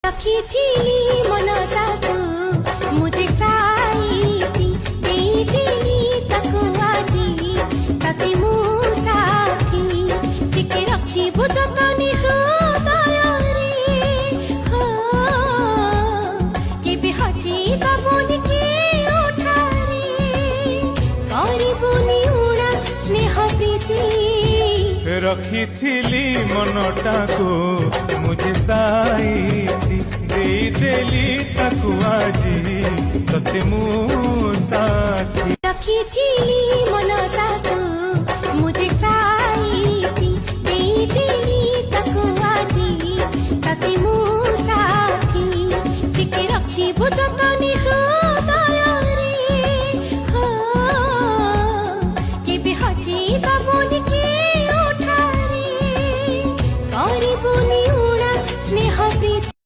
रखिथिली मनताको मुझे साईती देइदिली ताको आजी ताके मु साथी टिके रखिबु जतनी हृदय रे हो केबे हजी दबुनी के उठारे गरिबुनी उडा स्नेह प्रीति रखिथिली मनटाको मुझे साईती देइदेली ताकु आजी तते मु साथी रखिथिली मनता